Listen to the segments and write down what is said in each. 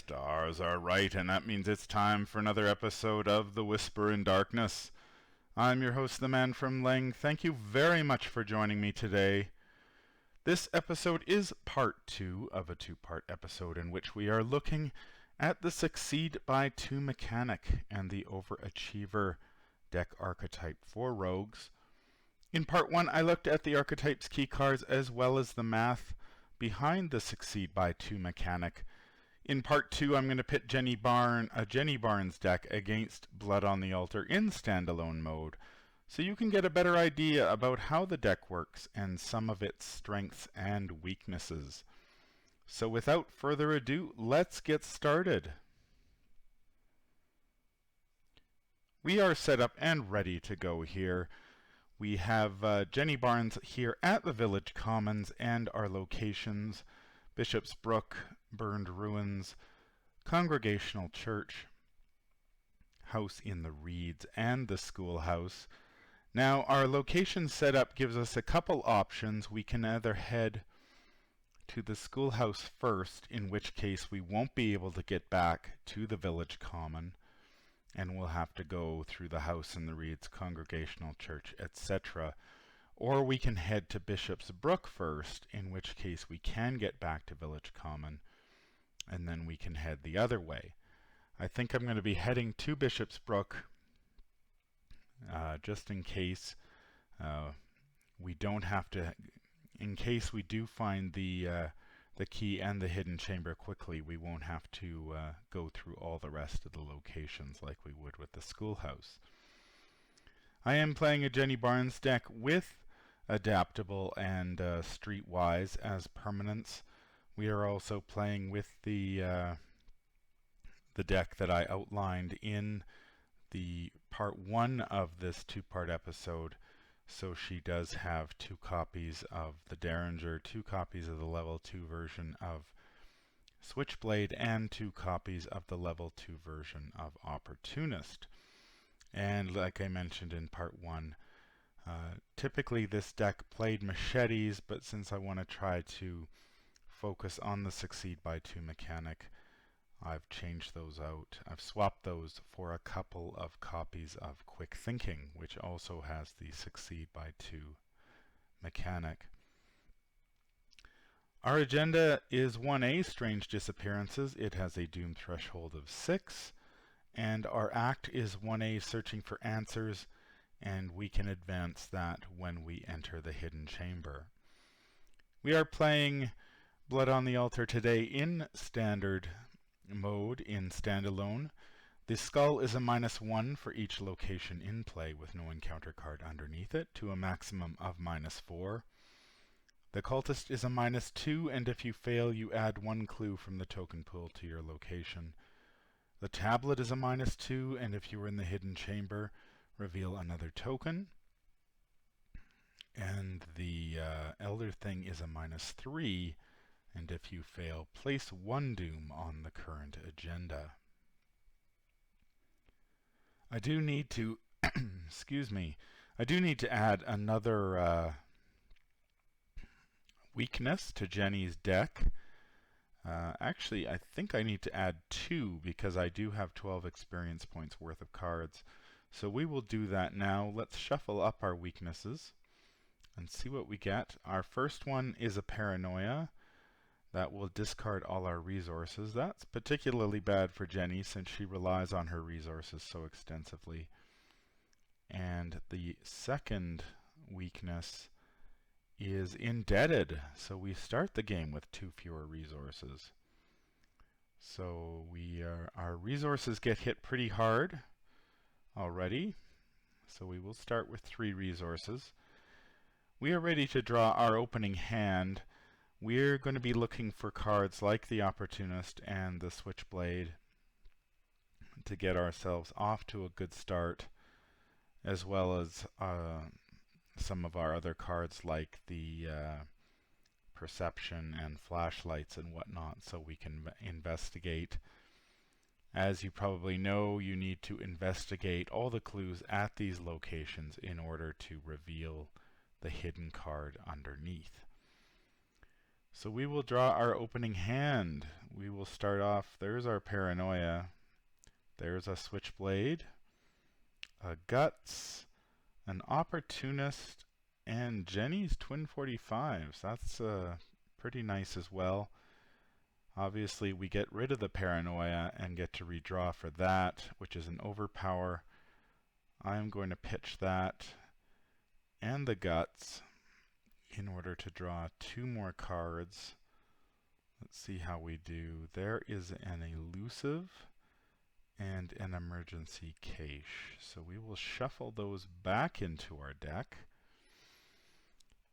Stars are right, and that means it's time for another episode of The Whisper in Darkness. I'm your host, the Man from Leng. Thank you very much for joining me today. This episode is part 2 of a two-part episode in which we are looking at the Succeed by 2 mechanic and the Overachiever deck archetype for rogues. In part 1, I looked at the archetype's key cards as well as the math behind the Succeed by 2 mechanic. In part 2, I'm going to pit Jenny Barnes deck against Blood on the Altar in standalone mode, so you can get a better idea about how the deck works and some of its strengths and weaknesses. So without further ado, let's get started. We are set up and ready to go here. We have Jenny Barnes here at the Village Commons and our locations: Bishop's Brook, Burned Ruins, Congregational Church, House in the Reeds, and the Schoolhouse. Now, our location setup gives us a couple options. We can either head to the Schoolhouse first, in which case we won't be able to get back to the Village Common, and we'll have to go through the House in the Reeds, Congregational Church, etc. Or we can head to Bishop's Brook first, in which case we can get back to Village Common, and then we can head the other way. I think I'm going to be heading to Bishop's Brook, just in case we don't have to. In case we do find the key and the hidden chamber quickly, we won't have to go through all the rest of the locations like we would with the Schoolhouse. I am playing a Jenny Barnes deck with Adaptable and Streetwise as permanents. We are also playing with the deck that I outlined in the part 1 of this two-part episode. So she does have 2 copies of the Derringer, 2 copies of the level 2 version of Switchblade, and 2 copies of the level 2 version of Opportunist. And like I mentioned in part 1, typically this deck played machetes, but since I want to try to focus on the Succeed by 2 mechanic, I've changed those out. I've swapped those for a couple of copies of Quick Thinking, which also has the Succeed by 2 mechanic. Our agenda is 1A, Strange Disappearances. It has a Doom threshold of 6. And our act is 1A, Searching for Answers, and we can advance that when we enter the hidden chamber. We are playing Blood on the Altar today in standard mode, in standalone. The skull is a -1 for each location in play with no encounter card underneath it, to a maximum of -4. The cultist is a -2, and if you fail, you add 1 clue from the token pool to your location. The tablet is a -2, and if you are in the hidden chamber, reveal another token. And the Elder Thing is a -3, and if you fail, place 1 doom on the current agenda. I do need to, excuse me, I do need to add another weakness to Jenny's deck. Actually, I think I need to add 2 because I do have 12 experience points worth of cards. So we will do that now. Let's shuffle up our weaknesses and see what we get. Our first one is a Paranoia. That will discard all our resources. That's particularly bad for Jenny since she relies on her resources so extensively. And the second weakness is Indebted. So we start the game with 2 fewer resources. So our resources get hit pretty hard already. So we will start with 3 resources. We are ready to draw our opening hand. We're going to be looking for cards like the Opportunist and the Switchblade to get ourselves off to a good start, as well as some of our other cards like the Perception and Flashlights and whatnot, so we can investigate. As you probably know, you need to investigate all the clues at these locations in order to reveal the hidden card underneath. So we will draw our opening hand. We will start off, there's our Paranoia, there's a Switchblade, a Guts, an Opportunist, and Jenny's Twin 45s. That's pretty nice as well. Obviously we get rid of the Paranoia and get to redraw for that, which is an Overpower. I'm going to pitch that and the Guts in order to draw 2 more cards. Let's see how we do. There is an Elusive and an Emergency Cache. So we will shuffle those back into our deck.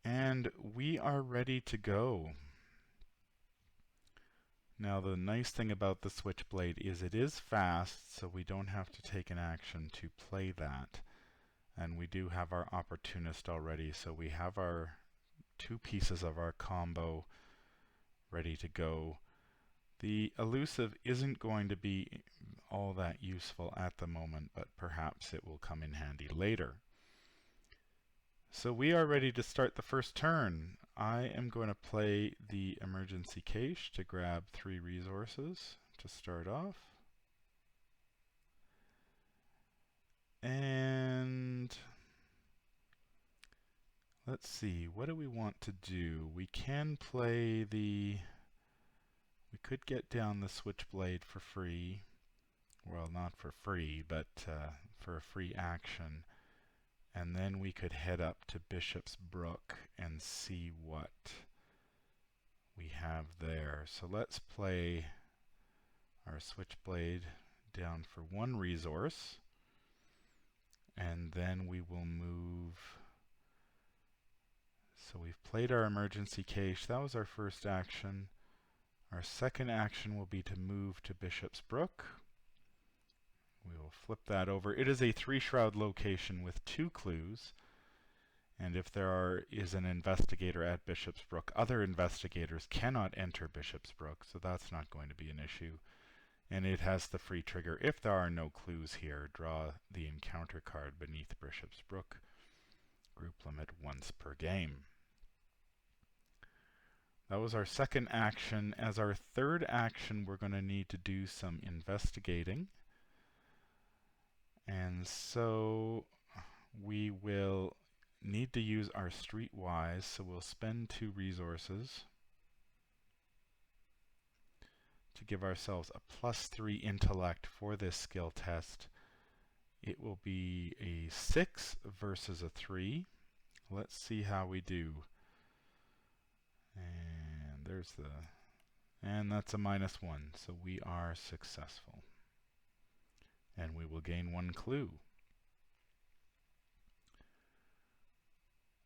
And we are ready to go. Now the nice thing about the Switchblade is it is fast, so we don't have to take an action to play that. And we do have our Opportunist already, so we have our 2 pieces of our combo ready to go. The Elusive isn't going to be all that useful at the moment, but perhaps it will come in handy later. So we are ready to start the first turn. I am going to play the Emergency Cache to grab 3 resources to start off. And let's see, what do we want to do? We can play the... We could get down the Switchblade for free. Well, not for free, but for a free action. And then we could head up to Bishop's Brook and see what we have there. So let's play our Switchblade down for 1 resource. And then we will move. So we've played our Emergency Cache. That was our first action. Our second action will be to move to Bishop's Brook. We will flip that over. It is a 3-shroud location with 2 clues. And if there is an investigator at Bishop's Brook, other investigators cannot enter Bishop's Brook, so that's not going to be an issue. And it has the free trigger. If there are no clues here, draw the encounter card beneath Bishop's Brook. Group limit once per game. That was our second action. As our third action, we're going to need to do some investigating. And so we will need to use our Streetwise, so we'll spend 2 resources to give ourselves a +3 intellect for this skill test. It will be a 6 versus a 3. Let's see how we do. And there's the... And that's a -1, so we are successful. And we will gain 1 clue.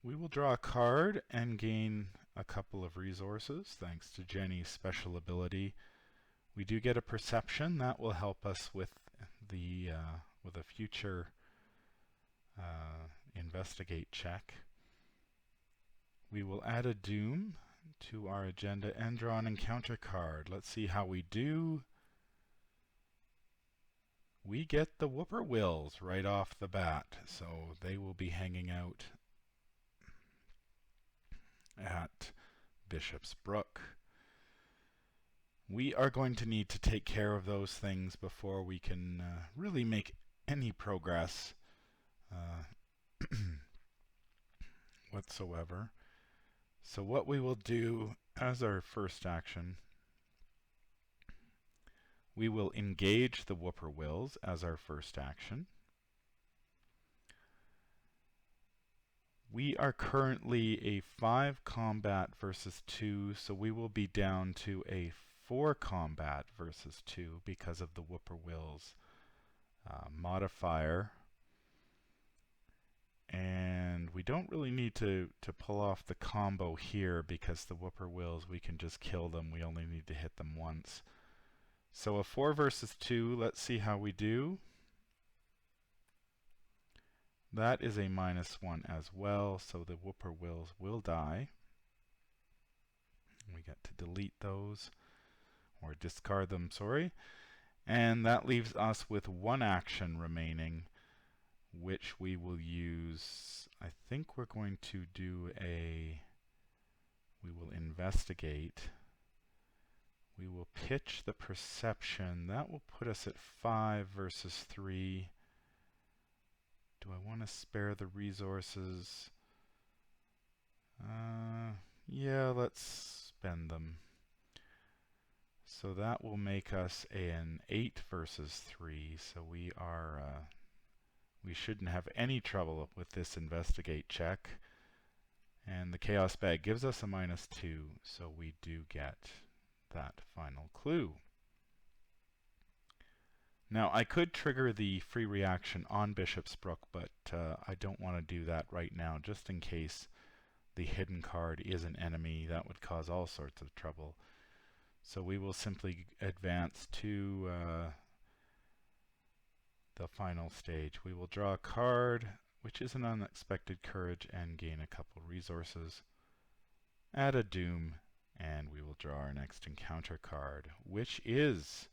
We will draw a card and gain a couple of resources thanks to Jenny's special ability. We do get a perception that will help us with the with a future investigate check. We will add a doom to our agenda and draw an encounter card. Let's see how we do. We get the Whippoorwills right off the bat, so they will be hanging out at Bishop's Brook. We are going to need to take care of those things before we can really make any progress whatsoever. So what we will do as our first action, we will engage the Whippoorwills as our first action. We are currently a 5 combat versus 2, so we will be down to a 4 combat versus 2 because of the Whippoorwills modifier. And we don't really need to pull off the combo here because the Whippoorwills, we can just kill them. We only need to hit them once. So a 4 versus 2, let's see how we do. That is a -1 as well, so the Whippoorwills will die. We get to delete those, or discard them, sorry. And that leaves us with 1 action remaining, which we will use. I think we're going to do a... We will investigate. We will pitch the perception. That will put us at 5 versus 3. Do I want to spare the resources? Yeah, let's spend them. So that will make us an 8 versus 3. So we shouldn't have any trouble with this investigate check. And the chaos bag gives us a -2, so we do get that final clue. Now I could trigger the free reaction on Bishop's Brook, but I don't want to do that right now, just in case the hidden card is an enemy. That would cause all sorts of trouble. So we will simply advance to the final stage. We will draw a card, which is an unexpected courage, and gain a couple resources. Add a doom, and we will draw our next encounter card, which is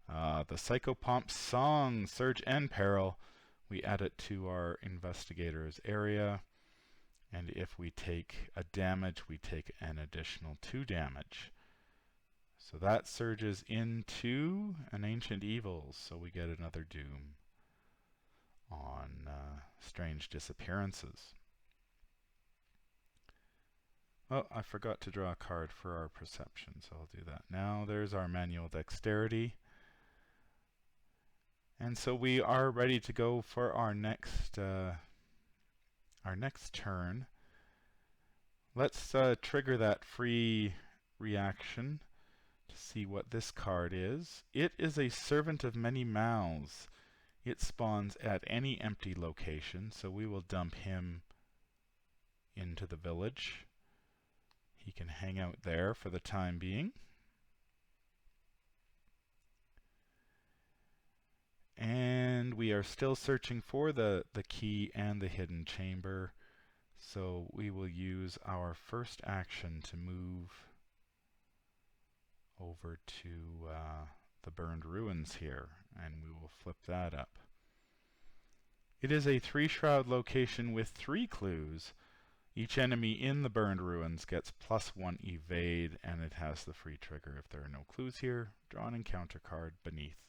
the Psychopomp's Song, Surge and Peril. We add it to our investigator's area, and if we take a damage, we take an additional 2 damage. So that surges into an Ancient Evils, so we get another doom on Strange Disappearances. Oh, I forgot to draw a card for our perception, so I'll do that now. There's our manual dexterity. And so we are ready to go for our next turn. Let's trigger that free reaction to see what this card is. It is a Servant of Many Mouths. It spawns at any empty location, so we will dump him into the village. He can hang out there for the time being. And we are still searching for the key and the hidden chamber. So we will use our first action to move over to the burned ruins here, and we will flip that up. It is a 3-shroud location with 3 clues. Each enemy in the burned ruins gets +1 evade, and it has the free trigger. If there are no clues here, draw an encounter card beneath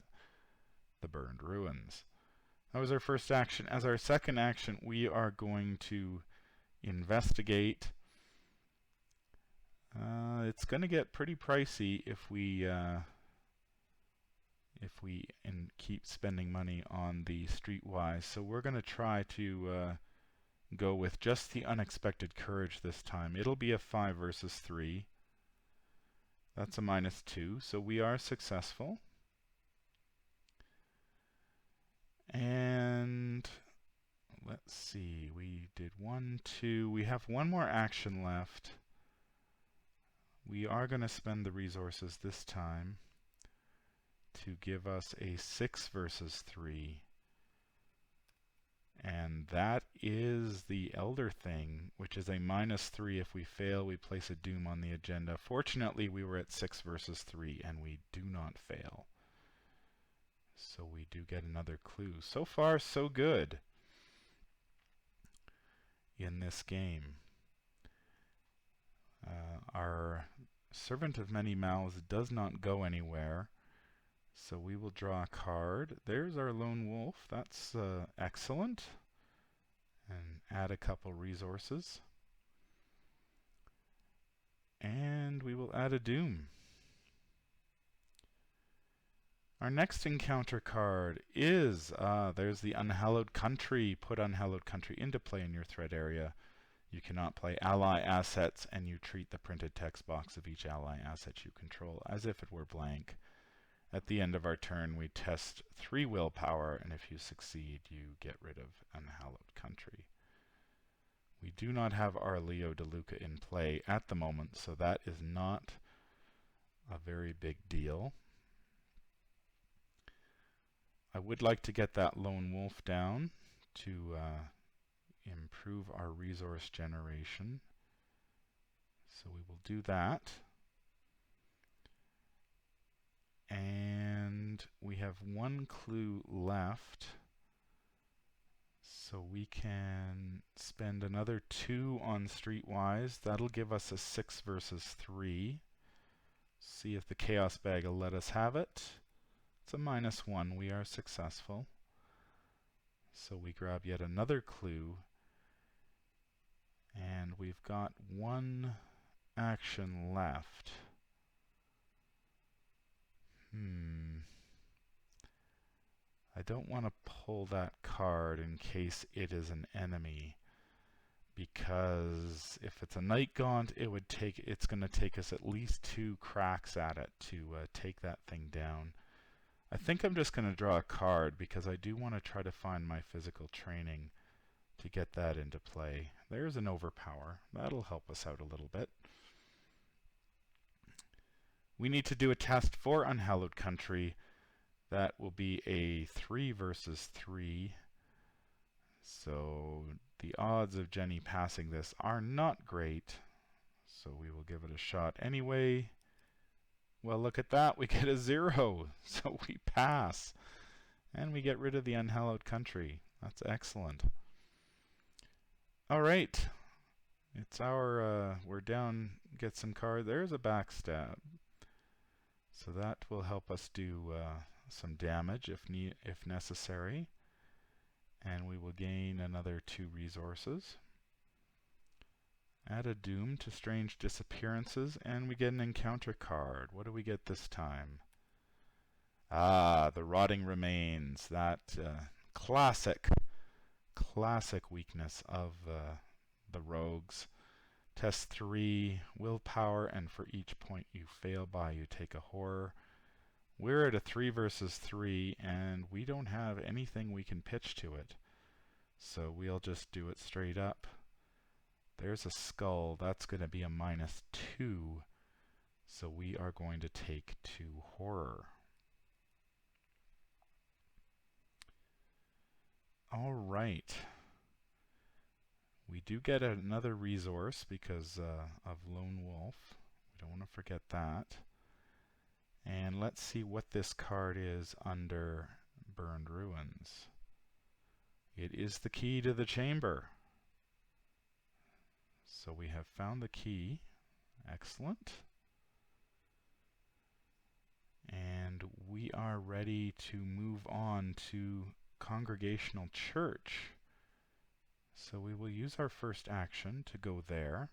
the burned ruins. That was our first action. As our second action, we are going to investigate. It's going to get pretty pricey if we keep spending money on the streetwise. So we're going to try to go with just the unexpected courage this time. It'll be a 5 versus 3. That's a -2, so we are successful. And let's see, we did 1, 2. We have one more action left. We are going to spend the resources this time to give us a 6 versus 3. And that is the Elder Thing, which is a -3. If we fail, we place a doom on the agenda. Fortunately, we were at 6 versus 3, and we do not fail. So we do get another clue. So far, so good in this game. Our Servant of Many Mouths does not go anywhere. So we will draw a card. There's our Lone Wolf. That's excellent. And add a couple resources. And we will add a doom. Our next encounter card is, there's the Unhallowed Country. Put Unhallowed Country into play in your threat area. You cannot play ally assets, and you treat the printed text box of each ally asset you control as if it were blank. At the end of our turn, we test 3 willpower, and if you succeed, you get rid of Unhallowed Country. We do not have our Leo DeLuca in play at the moment, so that is not a very big deal. I would like to get that Lone Wolf down to improve our resource generation. So we will do that. And we have 1 clue left. So we can spend another 2 on Streetwise. That'll give us a 6 versus 3. See if the Chaos Bag will let us have it. It's a -1. We are successful. So we grab yet another clue. And we've got 1 action left. I don't want to pull that card in case it is an enemy, because if it's a Night Gaunt, it's going to take us at least 2 cracks at it to take that thing down. I think I'm just going to draw a card because I do want to try to find my physical training to get that into play. There's an Overpower. That'll help us out a little bit. We need to do a test for Unhallowed Country. That will be a 3 versus 3. So the odds of Jenny passing this are not great. So we will give it a shot anyway. Well, look at that. We get a 0. So we pass. And we get rid of the Unhallowed Country. That's excellent. All right. It's our, we're down, get some cards. There's a backstab. So that will help us do some damage if necessary. And we will gain another 2 resources. Add a Doom to Strange Disappearances, and we get an encounter card. What do we get this time? Ah, the Rotting Remains. That classic weakness of the rogues. Test 3 willpower, and for each point you fail by, you take a horror. We're at a 3 versus 3, and we don't have anything we can pitch to it. So we'll just do it straight up. There's a skull. That's going to be a -2. So we are going to take 2 horror. All right. We do get another resource because of Lone Wolf. We don't want to forget that. And let's see what this card is under Burned Ruins. It is the key to the chamber. So we have found the key. Excellent. And we are ready to move on to Congregational Church. So we will use our first action to go there.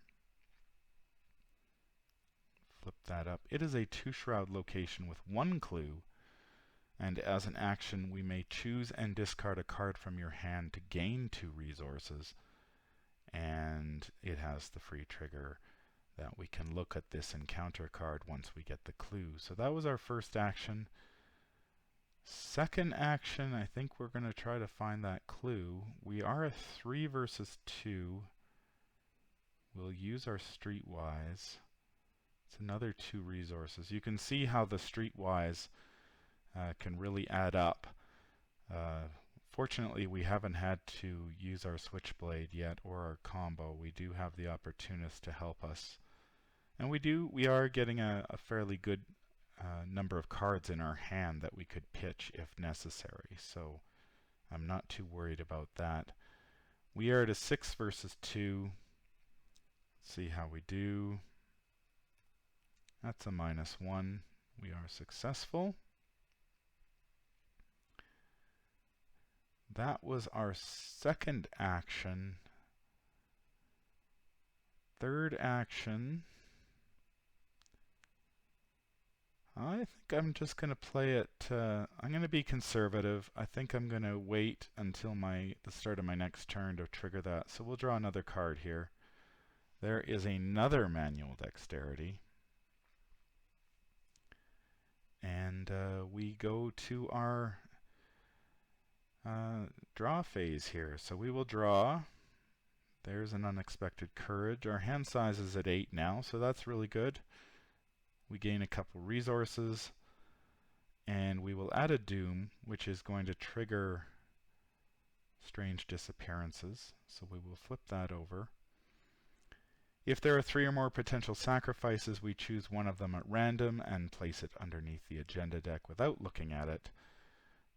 Flip that up. It is a 2-shroud location with 1 clue, and as an action we may choose and discard a card from your hand to gain 2 resources, and it has the free trigger that we can look at this encounter card once we get the clue. So that was our first action. Second action, I think we're going to try to find that clue. We are a 3 versus 2. We'll use our Streetwise. It's another 2 resources. You can see how the Streetwise can really add up. Fortunately, we haven't had to use our Switchblade yet or our combo. We do have the Opportunist to help us. And we are getting a fairly good number of cards in our hand that we could pitch if necessary. So I'm not too worried about that. We are at a 6 versus 2. Let's see how we do. That's a -1. We are successful. That was our second action. Third action. I think I'm just going to play it. I'm going to be conservative. I think I'm going to wait until the start of my next turn to trigger that. So we'll draw another card here. There is another Manual Dexterity. And we go to our draw phase here. So we will draw. There's an Unexpected Courage. Our hand size is at 8 now, so that's really good. We gain a couple resources, and we will add a Doom, which is going to trigger Strange Disappearances. So we will flip that over. If there are 3 or more potential sacrifices, we choose one of them at random and place it underneath the agenda deck without looking at it.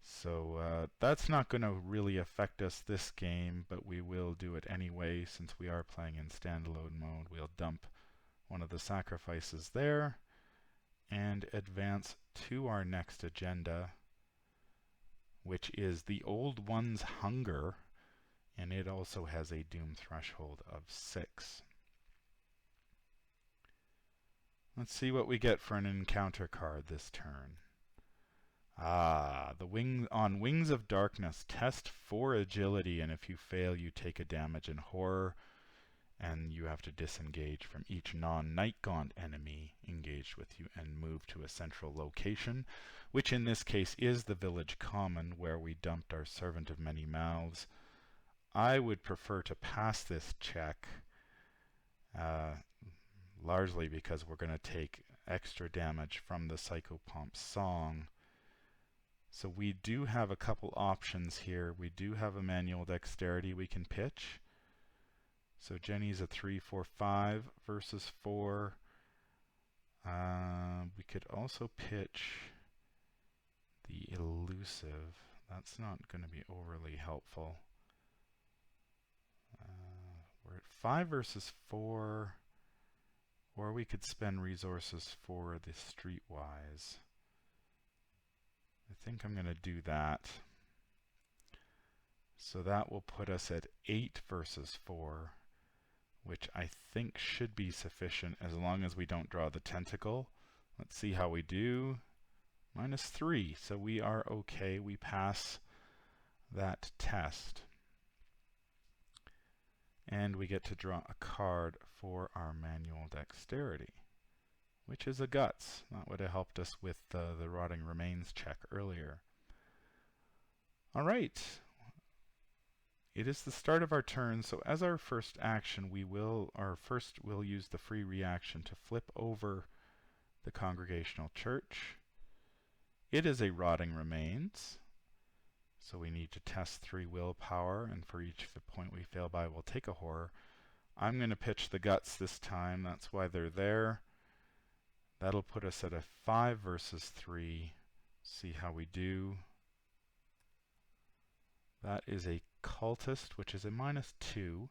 So that's not going to really affect us this game, but we will do it anyway since we are playing in standalone mode. We'll dump one of the sacrifices there and advance to our next agenda, which is the Old One's Hunger, and it also has a doom threshold of 6. Let's see what we get for an encounter card this turn. On Wings of Darkness, test 4 agility, and if you fail, you take a damage in horror, and you have to disengage from each non-Night Gaunt enemy engaged with you and move to a central location, which in this case is the Village Common, where we dumped our Servant of Many Mouths. I would prefer to pass this check, largely because we're going to take extra damage from the Psychopomp's Song. So we do have a couple options here. We do have a manual dexterity we can pitch. So Jenny's a 3, 4, 5 versus 4. We could also pitch the elusive. That's not going to be overly helpful. We're at 5 versus 4. Or we could spend resources for the streetwise. I think I'm going to do that. So that will put us at 8 versus 4, which I think should be sufficient as long as we don't draw the tentacle. Let's see how we do. -3, so we are okay. We pass that test. And we get to draw a card for our manual dexterity, which is a guts. That would have helped us with the rotting remains check earlier. All right. It is the start of our turn, so as our first action, we'll use the free reaction to flip over the Congregational Church. It is a rotting remains, so we need to test 3 willpower, and for each point we fail by, we'll take a horror. I'm going to pitch the guts this time. That's why they're there. That'll put us at a 5 versus 3. See how we do. That is a cultist, which is a -2.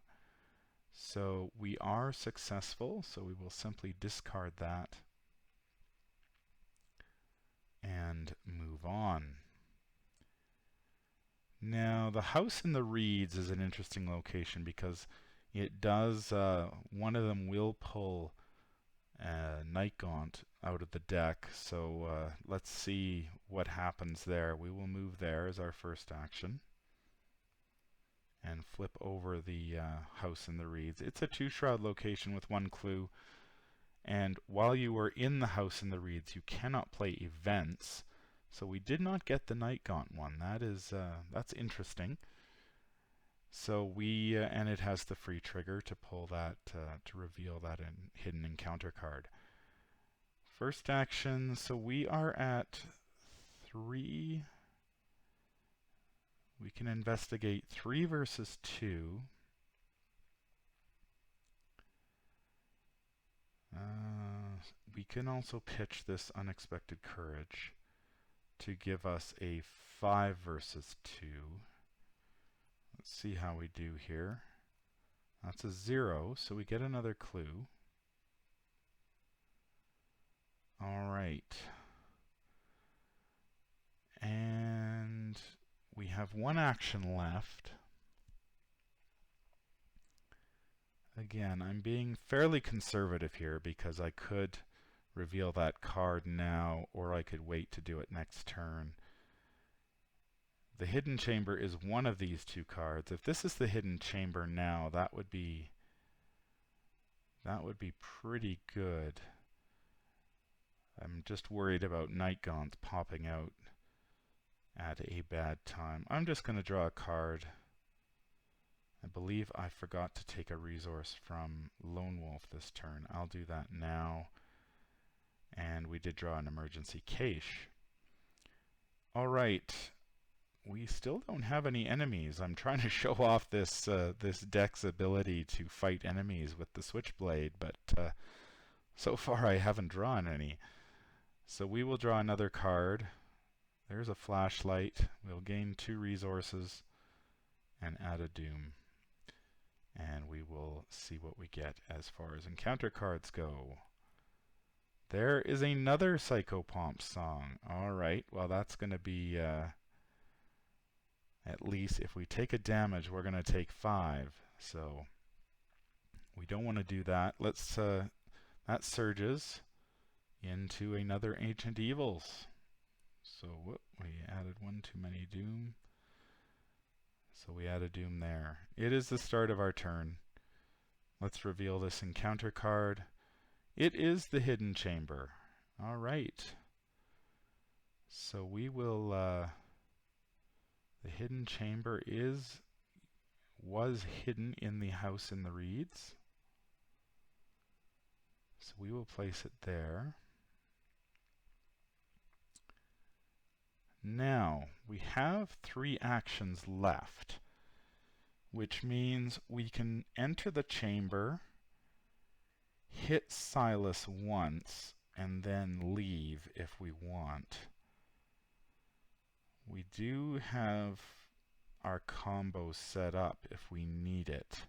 So we are successful, so we will simply discard that and move on. Now, the house in the reeds is an interesting location because it does, one of them will pull Night Gaunt out of the deck, so let's see what happens there. We will move there as our first action and flip over the house in the reeds. It's a 2-shroud location with 1 clue, and while you are in the house in the reeds, you cannot play events. So we did not get the Night Gaunt one. That's interesting. So and it has the free trigger to pull that, to reveal that hidden encounter card. First action, so we are at 3. We can investigate 3 versus 2. We can also pitch this Unexpected Courage to give us a 5 versus 2. Let's see how we do here. That's a 0, so we get another clue. All right. And we have 1 action left. Again, I'm being fairly conservative here because I could reveal that card now, or I could wait to do it next turn. The Hidden Chamber is one of these 2 cards. If this is the Hidden Chamber now, that would be pretty good. I'm just worried about Night Gaunts popping out at a bad time. I'm just going to draw a card. I believe I forgot to take a resource from Lone Wolf this turn. I'll do that now. And we did draw an emergency cache. All right. We still don't have any enemies. I'm trying to show off this this deck's ability to fight enemies with the Switchblade, but so far I haven't drawn any. So we will draw another card. There's a flashlight. We'll gain 2 resources and add a doom. And we will see what we get as far as encounter cards go. There is another Psychopomp song. Alright, well that's going to be, at least if we take a damage, we're going to take 5. So we don't want to do that. Let's, that surges into another Ancient Evils. So whoop, we added 1 too many doom. So we add a doom there. It is the start of our turn. Let's reveal this encounter card. It is the Hidden Chamber. All right. So we will, the Hidden Chamber was hidden in the house in the reeds. So we will place it there. Now, we have 3 actions left, which means we can enter the chamber, hit Silas once, and then leave if we want. We do have our combo set up if we need it.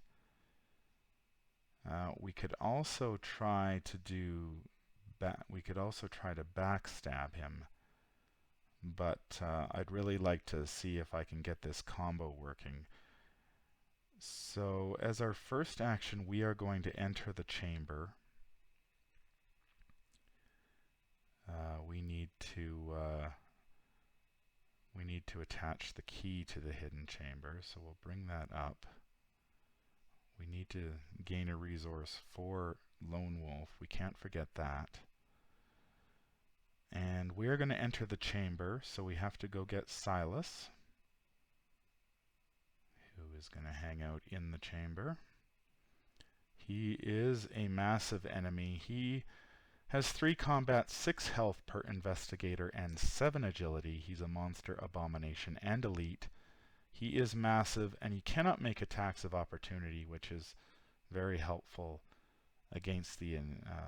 We could also try to backstab him, but I'd really like to see if I can get this combo working. So as our first action, we are going to enter the chamber. We need to attach the key to the hidden chamber, so we'll bring that up. We need to gain a resource for Lone Wolf. We can't forget that. And we're going to enter the chamber, so we have to go get Silas, who is going to hang out in the chamber. He is a massive enemy. He has 3 combat, 6 health per investigator, and 7 agility. He's a monster, abomination, and elite. He is massive, and he cannot make attacks of opportunity, which is very helpful against the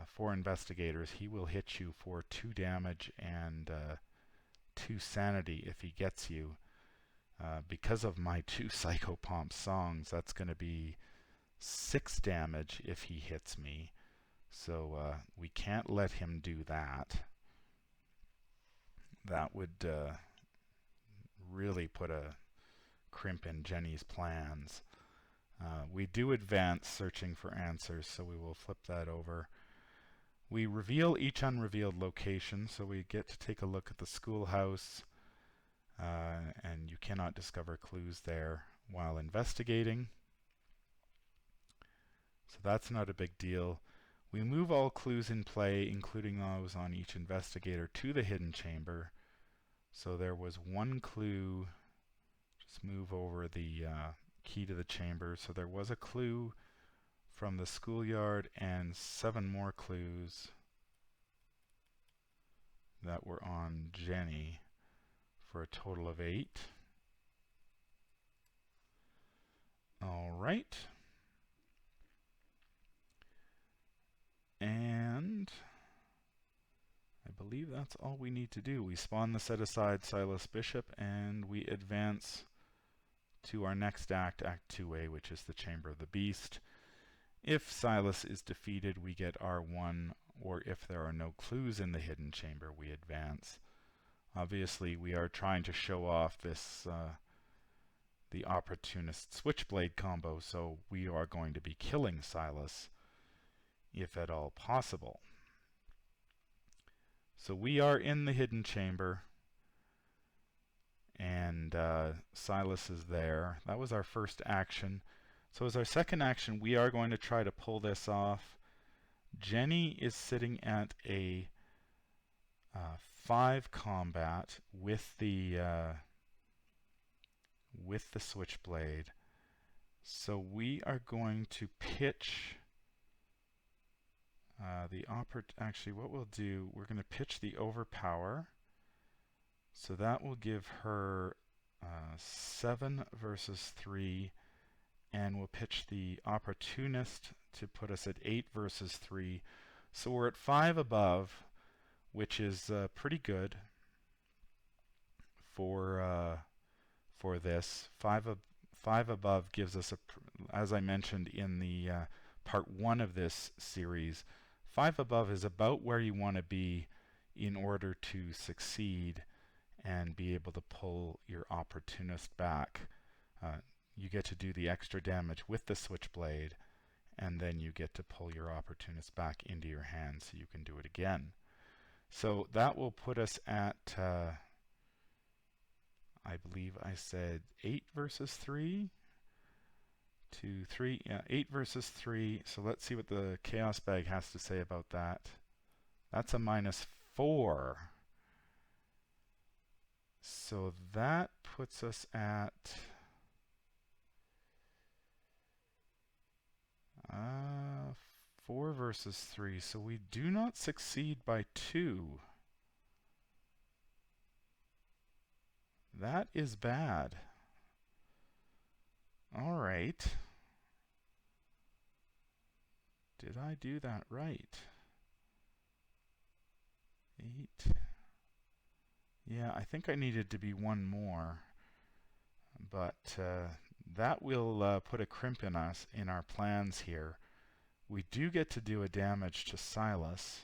4 investigators. He will hit you for 2 damage and 2 sanity if he gets you. Because of my 2 Psychopomp songs, that's going to be 6 damage if he hits me. So we can't let him do that. That would really put a crimp in Jenny's plans. We do advance searching for answers, so we will flip that over. We reveal each unrevealed location, so we get to take a look at the schoolhouse, and you cannot discover clues there while investigating. So that's not a big deal. We move all clues in play, including those on each investigator, to the hidden chamber. So there was 1 clue. Just move over the key to the chamber. So there was a clue from the schoolyard and 7 more clues that were on Jenny for a total of 8. All right. And I believe that's all we need to do. We spawn the set aside Silas Bishop, and we advance to our next act, Act 2A, which is the Chamber of the Beast. If Silas is defeated, we get R1, or if there are no clues in the hidden chamber, we advance. Obviously, we are trying to show off this the opportunist switchblade combo, so we are going to be killing Silas if at all possible. So we are in the hidden chamber, and Silas is there. That was our first action. So as our second action, we are going to try to pull this off. Jenny is sitting at a 5 combat with the switchblade. So we are going to pitch actually what we'll do, we're going to pitch the overpower. So that will give her 7 versus 3, and we'll pitch the opportunist to put us at 8 versus 3. So we're at 5 above, which is pretty good. for this. 5 above gives us as I mentioned in the part 1 of this series, 5 above is about where you want to be in order to succeed and be able to pull your opportunist back. You get to do the extra damage with the switchblade, and then you get to pull your opportunist back into your hand so you can do it again. So that will put us at, I believe I said 8 versus 3? 2, 3, yeah, 8 versus 3. So let's see what the Chaos Bag has to say about that. That's a -4. So that puts us at 4 versus 3. So we do not succeed by 2. That is bad. All right. Did I do that right? 8. Yeah, I think I needed to be 1 more. But that will put a crimp in our plans here. We do get to do a damage to Silas,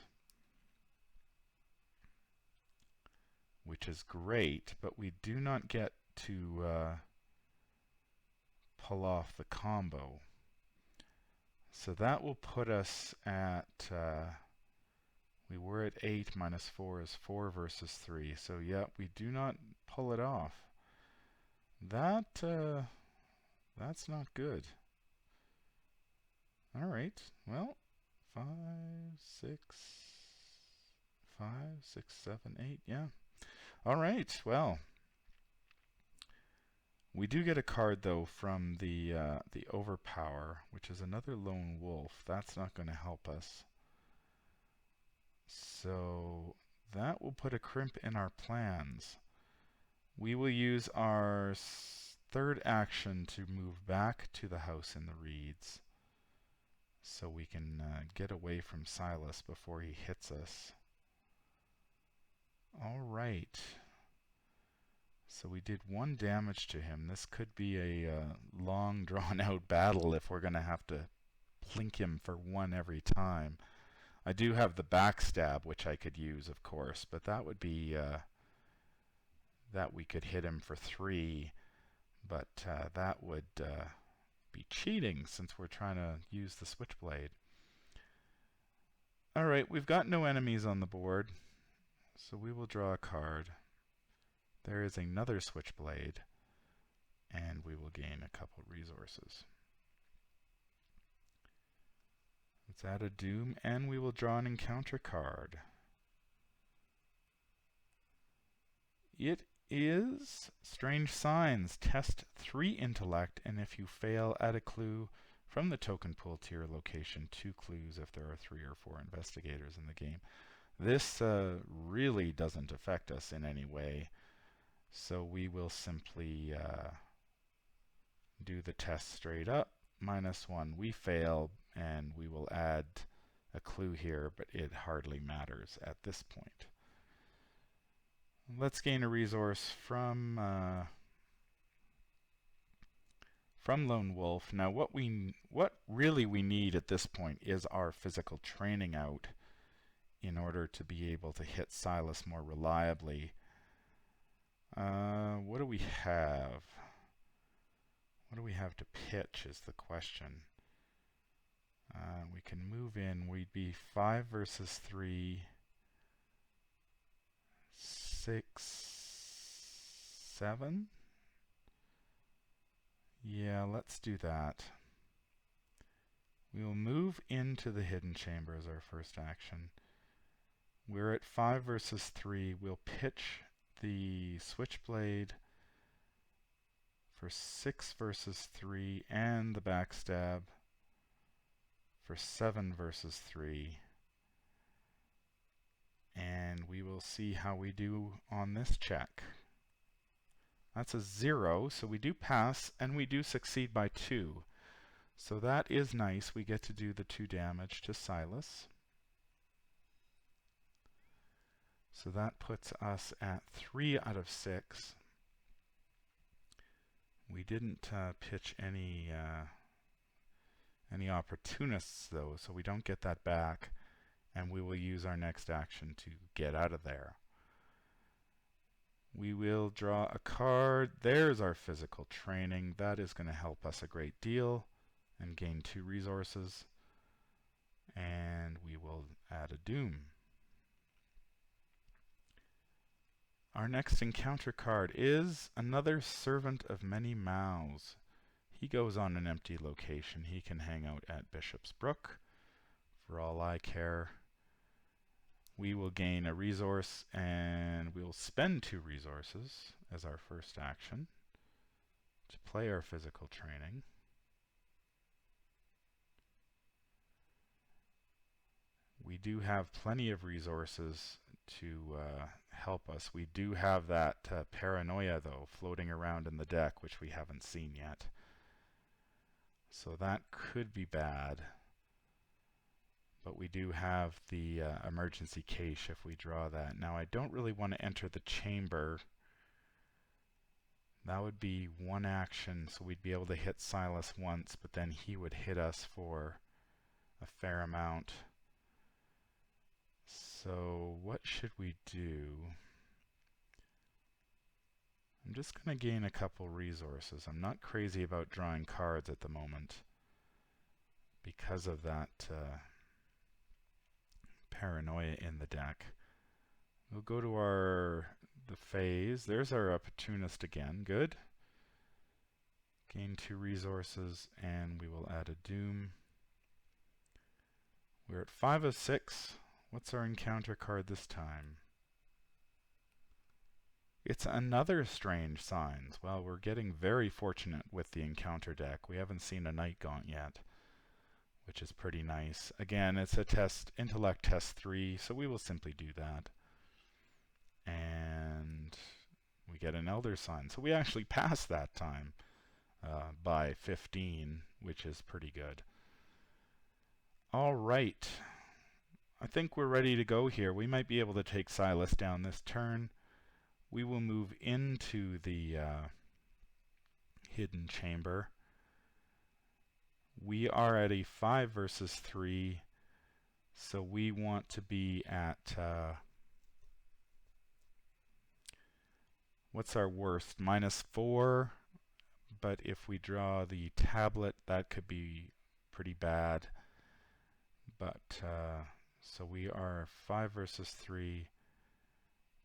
which is great, but we do not get to pull off the combo. So that will put us at, we were at 8 -4 is 4 versus 3. So yeah, we do not pull it off. That's not good. All right, well, 5, 6, 5, 6, 7, 8, yeah. All right, well, we do get a card though from the Overpower, which is another lone wolf. That's not going to help us. So that will put a crimp in our plans. We will use our third action to move back to the house in the reeds, so we can get away from Silas before he hits us. All right. So we did 1 damage to him. This could be a long drawn out battle if we're going to have to plink him for 1 every time. I do have the backstab, which I could use, of course, but that would be that we could hit him for 3, but that would be cheating since we're trying to use the switchblade. All right, we've got no enemies on the board, so we will draw a card. There is another switchblade, and we will gain a couple resources. Let's add a doom, and we will draw an encounter card. It is Strange Signs. Test 3 intellect, and if you fail, add a clue from the token pool to your location. 2 clues if there are 3 or 4 investigators in the game. This really doesn't affect us in any way, so we will simply do the test straight up. -1, we fail, and we will add a clue here, but it hardly matters at this point. Let's gain a resource from Lone Wolf. Now what really we need at this point is our physical training out in order to be able to hit Silas more reliably. What do we have? What do we have to pitch is the question. We can move in. We'd be 5 versus 3, 6, 7. Yeah, let's do that. We will move into the hidden chamber as our first action. We're at 5 versus 3. We'll pitch the switchblade for 6 versus 3 and the backstab for 7 versus 3. And we will see how we do on this check. That's a 0, so we do pass, and we do succeed by 2. So that is nice. We get to do the 2 damage to Silas. So that puts us at 3 out of 6. We didn't pitch any opportunists though, so we don't get that back, and we will use our next action to get out of there. We will draw a card. There's our physical training. That is going to help us a great deal and gain 2 resources. And we will add a doom. Our next encounter card is another Servant of Many Mouths. He goes on an empty location. He can hang out at Bishop's Brook. For all I care, we will gain a resource, and we'll spend 2 resources as our first action to play our physical training. We do have plenty of resources to help us. We do have that paranoia though floating around in the deck, which we haven't seen yet. So that could be bad. But we do have the emergency cache if we draw that. Now I don't really want to enter the chamber. That would be 1 action, so we'd be able to hit Silas once, but then he would hit us for a fair amount. So what should we do? I'm just going to gain a couple resources. I'm not crazy about drawing cards at the moment because of that paranoia in the deck. We'll go to the phase. There's our opportunist again. Good. Gain 2 resources, and we will add a doom. We're at 5 of 6. What's our encounter card this time? It's another Strange Signs. Well, we're getting very fortunate with the encounter deck. We haven't seen a Night Gaunt yet, which is pretty nice. Again, it's a test, intellect test 3, so we will simply do that. And we get an Elder Sign. So we actually passed that time by 15, which is pretty good. All right. I think we're ready to go here. We might be able to take Silas down this turn. We will move into the hidden chamber. We are at a 5 versus 3, so we want to be at what's our worst? -4, but if we draw the tablet, that could be pretty bad. But so we are 5 versus 3.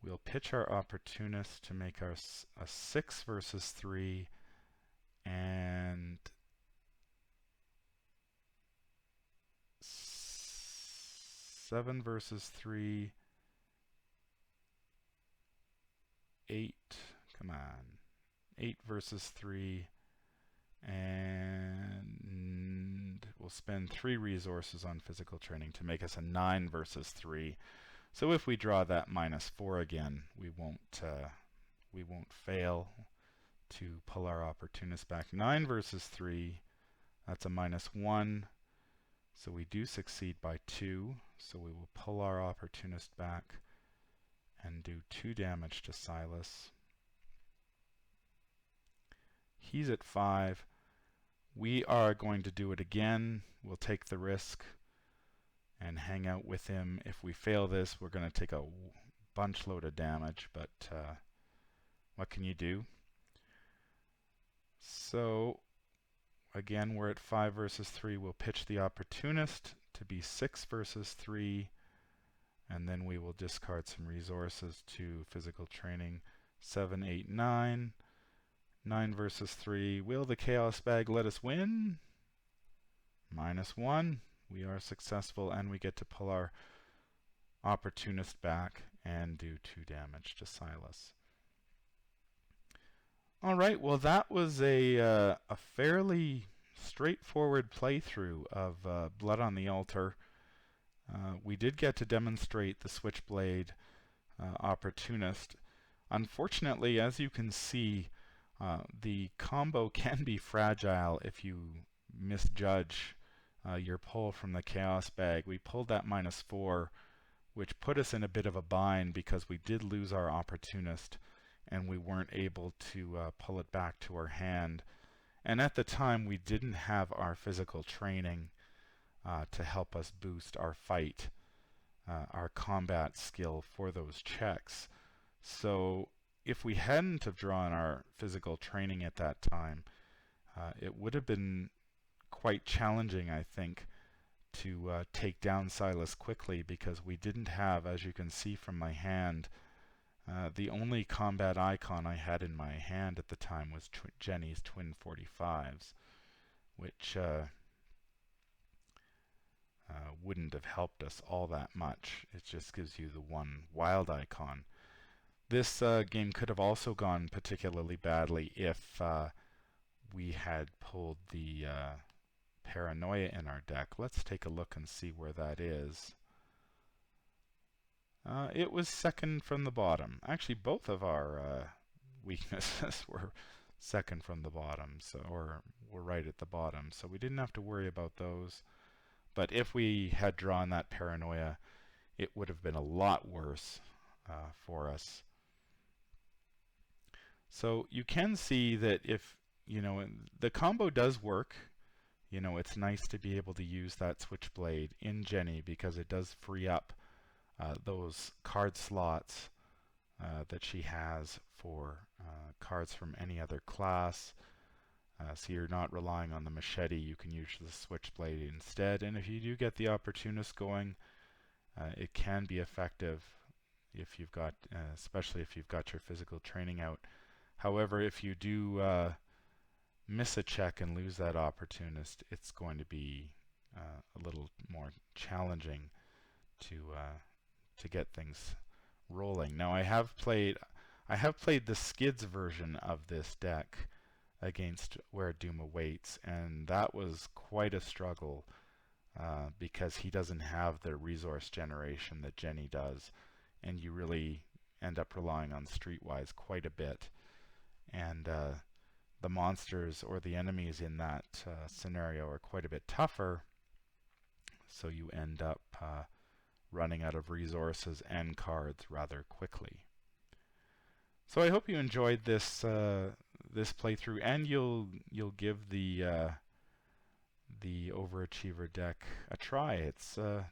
We'll pitch our opportunist to make us a 6 versus 3, and 7 versus 3, 8, come on, 8 versus 3, and we'll spend 3 resources on physical training to make us a 9 versus 3. So if we draw that -4 again, we won't fail to pull our opportunist back. 9 versus 3, that's a -1. So we do succeed by 2. So we will pull our opportunist back and do 2 damage to Silas. He's at 5. We are going to do it again. We'll take the risk and hang out with him. If we fail this, we're going to take a bunch load of damage, but what can you do? So again, we're at 5 versus 3. We'll pitch the opportunist to be 6 versus 3, and then we will discard some resources to physical training. 7, 8, 9. 9 versus 3. Will the Chaos Bag let us win? -1. We are successful, and we get to pull our opportunist back and do 2 damage to Silas. Alright, well that was a fairly straightforward playthrough of Blood on the Altar. We did get to demonstrate the Switchblade opportunist. Unfortunately, as you can see, the combo can be fragile if you misjudge your pull from the Chaos Bag. We pulled that -4, which put us in a bit of a bind because we did lose our opportunist, and we weren't able to pull it back to our hand. And at the time, we didn't have our physical training to help us boost our fight, our combat skill for those checks. So if we hadn't have drawn our physical training at that time, it would have been quite challenging, I think, to take down Silas quickly, because we didn't have, as you can see from my hand, the only combat icon I had in my hand at the time was Jenny's twin 45s, which wouldn't have helped us all that much. It just gives you the one wild icon. This game could have also gone particularly badly if we had pulled the Paranoia in our deck. Let's take a look and see where that is. It was second from the bottom. Actually, both of our weaknesses were second from the bottom, so or were right at the bottom, so we didn't have to worry about those. But if we had drawn that Paranoia, it would have been a lot worse for us. So you can see that if, the combo does work. It's nice to be able to use that Switchblade in Jenny, because it does free up those card slots that she has for cards from any other class. So you're not relying on the machete, you can use the Switchblade instead. And if you do get the Opportunist going, it can be effective if you've got, especially if you've got your physical training out. However, if you do miss a check and lose that Opportunist, it's going to be a little more challenging to get things rolling. Now I have played the Skids version of this deck against Where Doom Awaits, and that was quite a struggle because he doesn't have the resource generation that Jenny does, and you really end up relying on Streetwise quite a bit. And the monsters or the enemies in that scenario are quite a bit tougher, so you end up running out of resources and cards rather quickly. So I hope you enjoyed this this playthrough, and you'll give the Overachiever deck a try. It's a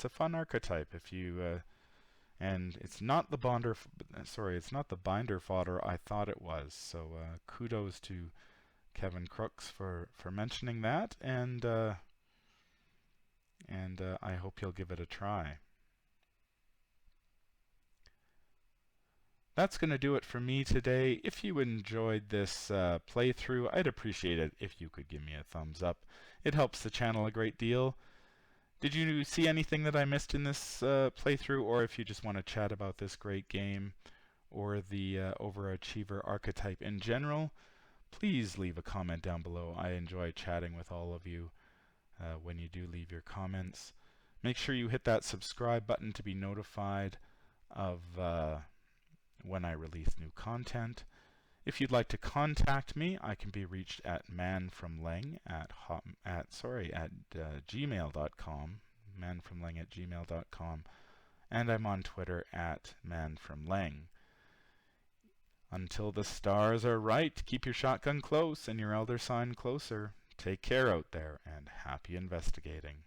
fun archetype if you and it's not the it's not the binder fodder I thought it was. So kudos to Kevin Crooks for mentioning that, and I hope you'll give it a try. That's going to do it for me today. If you enjoyed this playthrough, I'd appreciate it if you could give me a thumbs up. It helps the channel a great deal. Did you see anything that I missed in this playthrough, or if you just want to chat about this great game or the Overachiever archetype in general, please leave a comment down below. I enjoy chatting with all of you when you do leave your comments. Make sure you hit that subscribe button to be notified of when I release new content. If you'd like to contact me, I can be reached at manfromleng at gmail.com, manfromleng@gmail.com, and I'm on Twitter at manfromleng. Until the stars are right, keep your shotgun close and your elder sign closer. Take care out there, and happy investigating.